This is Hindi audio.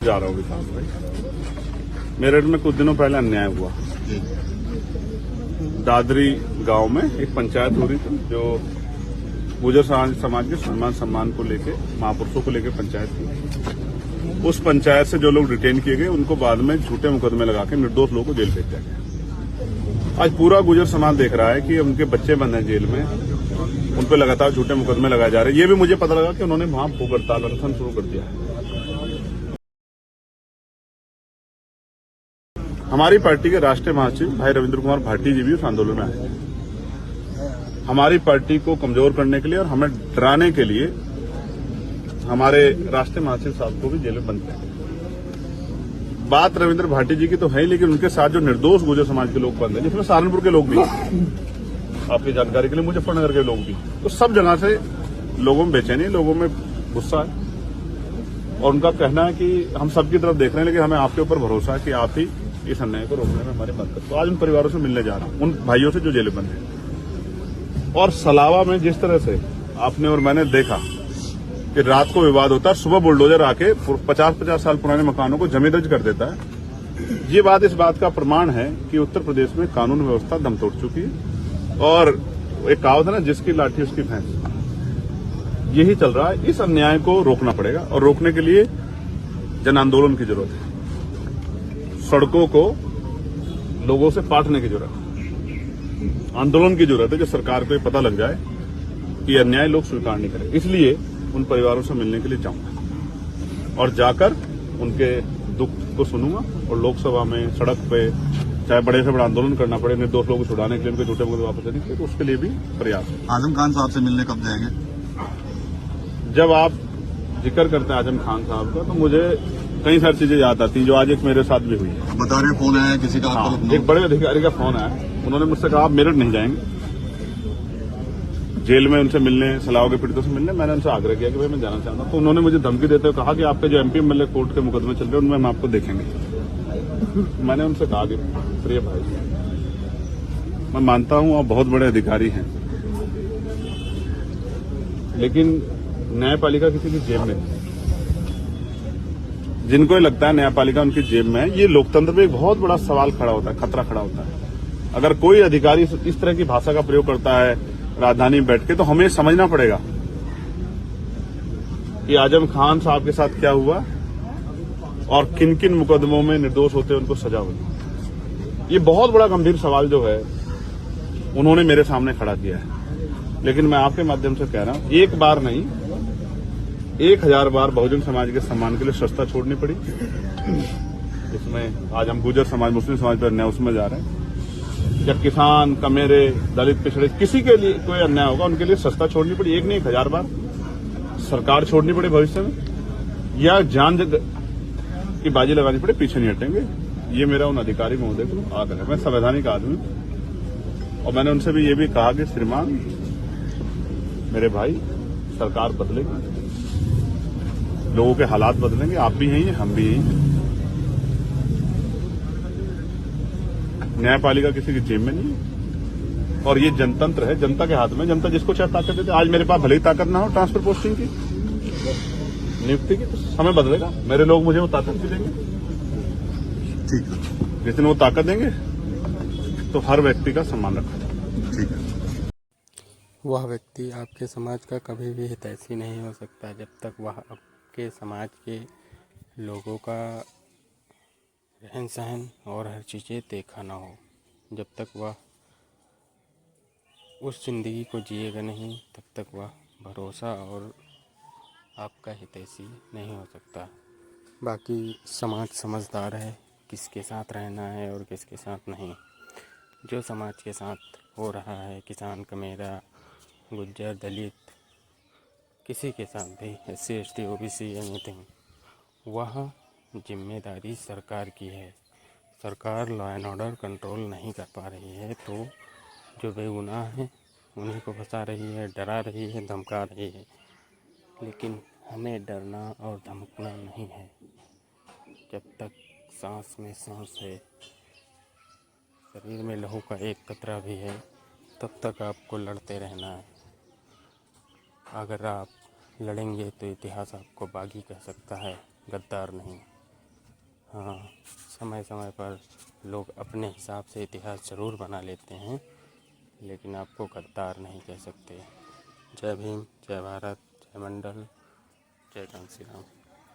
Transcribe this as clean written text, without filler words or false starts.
जा रहा हूँ विकास भाई। मेरठ में कुछ दिनों पहले अन्याय हुआ। दादरी गांव में एक पंचायत हो रही थी जो गुर्जर समाज के सम्मान को लेके, महापुरुषों को लेके पंचायत थी। उस पंचायत से जो लोग डिटेन किए गए उनको बाद में झूठे मुकदमे लगा के निर्दोष लोगों को जेल भेज दिया गया। आज पूरा गुर्जर समाज देख रहा है कि उनके बच्चे बंद हैं जेल में, उन पर लगातार झूठे मुकदमे लगाए जा रहे हैं। ये भी मुझे पता लगा कि उन्होंने वहां भूख हड़ताल अनशन शुरू कर दिया है। हमारी पार्टी के राष्ट्रीय महासचिव भाई रविंद्र कुमार भाटी जी भी उस आंदोलन में आए। हमारी पार्टी को कमजोर करने के लिए और हमें डराने के लिए हमारे राष्ट्रीय महासचिव साहब को भी जेल में बंद किया गया। बात रविंद्र भाटी जी की तो है ही, लेकिन उनके साथ जो निर्दोष गुर्जर समाज के लोग बंद हैं, जिसमें सहारनपुर के लोग भी, आपकी जानकारी के लिए मुजफ्फरनगर के लोग भी, तो सब जगह से लोगों में बेचैनी, लोगों में गुस्सा है और उनका कहना है कि हम सबकी तरफ देख रहे हैं, लेकिन हमें आपके ऊपर भरोसा है कि आप ही इस अन्याय को रोकने में हमारी मदद। तो आज उन परिवारों से मिलने जा रहा हूं, उन भाइयों से जो जेल बंद हैं। और सलावा में जिस तरह से आपने और मैंने देखा कि रात को विवाद होता है, सुबह बुलडोजर आके 50-50 साल पुराने मकानों को जमींदर्ज कर देता है, ये बात इस बात का प्रमाण है कि उत्तर प्रदेश में कानून व्यवस्था दम तोड़ चुकी है। और एक कहावत है ना, जिसकी लाठी उसकी भैंस, यही चल रहा है। इस अन्याय को रोकना पड़ेगा और रोकने के लिए जन आंदोलन की जरूरत है। सड़कों को लोगों से पाटने की जरूरत है, आंदोलन की जरूरत है, जो सरकार को ये पता लग जाए कि अन्याय लोग स्वीकार नहीं करें। इसलिए उन परिवारों से मिलने के लिए जाऊंगा और जाकर उनके दुख को सुनूंगा और लोकसभा में, सड़क पे, चाहे बड़े से बड़ा आंदोलन करना पड़े निर्दोष लोगों को छुड़ाने के लिए, उनके झूठे मुकदमे वापस लेने के लिए, तो उसके लिए भी प्रयास है। आजम खान साहब से मिलने कब जाएंगे? जब आप जिक्र करते हैं आजम खान साहब का, तो मुझे कई सारी चीजें याद आती हैं जो आज एक मेरे साथ भी हुई है। बता रहे फोन आया किसी का? हाँ, एक बड़े अधिकारी का फोन आया। उन्होंने मुझसे कहा आप मेरठ नहीं जाएंगे, जेल में उनसे मिलने, सलाव के पीड़ितों से मिलने। मैंने उनसे आग्रह किया कि भाई मैं जाना चाहता हूं। तो उन्होंने मुझे धमकी देते हुए कहा कि आपके जो एमपी एमएलए कोर्ट के मुकदमे चल रहे हैं उनमें हम आपको देखेंगे। मैंने उनसे कहा कि प्रिय भाई, मैं मानता हूं आप बहुत बड़े अधिकारी हैं, लेकिन न्यायपालिका किसी की जेब में नहीं। जिनको ये लगता है न्यायपालिका उनकी जेब में है, ये लोकतंत्र पे एक बहुत बड़ा सवाल खड़ा होता है, खतरा खड़ा होता है। अगर कोई अधिकारी इस तरह की भाषा का प्रयोग करता है राजधानी में बैठ के, तो हमें समझना पड़ेगा कि आजम खान साहब के साथ क्या हुआ और किन किन मुकदमों में निर्दोष होते उनको सजा हुई। ये बहुत बड़ा गंभीर सवाल जो है उन्होंने मेरे सामने खड़ा किया है। लेकिन मैं आपके माध्यम से कह रहा हूं, एक बार नहीं 1000 बार बहुजन समाज के सम्मान के लिए सस्ता छोड़नी पड़ी। इसमें आज हम गुर्जर समाज, मुस्लिम समाज पर अन्याय उसमें जा रहे हैं। जब किसान, कमेरे, दलित, पिछड़े, किसी के लिए कोई अन्याय होगा उनके लिए सस्ता छोड़नी पड़ी। एक नहीं 1000 बार सरकार छोड़नी पड़े भविष्य में, या जान की बाजी लगानी पड़े, पीछे नहीं हटेंगे। ये मेरा उन अधिकारी महोदय को आग्रह है। मैं संवैधानिक आदमी हूं और मैंने उनसे भी ये भी कहा कि श्रीमान, मेरे भाई, सरकार बदलेगी, लोगों के हालात बदलेंगे, आप भी हैं, हम भी हैं। न्यायपालिका किसी की जेब में नहीं है और ये जनतंत्र है, जनता के हाथ में। जनता जिसको चाहे ताकत देते। आज मेरे पास भले ही ताकत ना हो ट्रांसफर पोस्टिंग की, नियुक्ति की, तो समय बदलेगा, मेरे लोग मुझे वो ताकत भी देंगे। ठीक है, जिस दिन वो ताकत देंगे तो हर व्यक्ति का सम्मान रखा जाएगा। ठीक है। वह व्यक्ति आपके समाज का कभी भी हितैषी नहीं हो सकता जब तक वह आपके समाज के लोगों का रहन सहन और हर चीज़ें देखा ना हो। जब तक वह उस ज़िंदगी को जिएगा नहीं, तब तक वह भरोसा और आपका हितैषी नहीं हो सकता। बाकी समाज समझदार है किसके साथ रहना है और किसके साथ नहीं। जो समाज के साथ हो रहा है, किसान, कमेरा, गुज्जर, दलित, किसी के साथ भी, SC ST OBC एनीथिंग, वह जिम्मेदारी सरकार की है। सरकार लॉ एंड ऑर्डर कंट्रोल नहीं कर पा रही है, तो जो बेगुनाह हैं उन्हीं को फंसा रही है, डरा रही है, धमका रही है। लेकिन हमें डरना और धमकना नहीं है। जब तक सांस में सांस है, शरीर में लहू का एक कतरा भी है, तब तक आपको लड़ते रहना है। अगर आप लड़ेंगे तो इतिहास आपको बागी कह सकता है, गद्दार नहीं। हाँ, समय समय पर लोग अपने हिसाब से इतिहास ज़रूर बना लेते हैं, लेकिन आपको गद्दार नहीं कह सकते। जय भीम, जय भारत, जय मंडल, जय कांशीराम।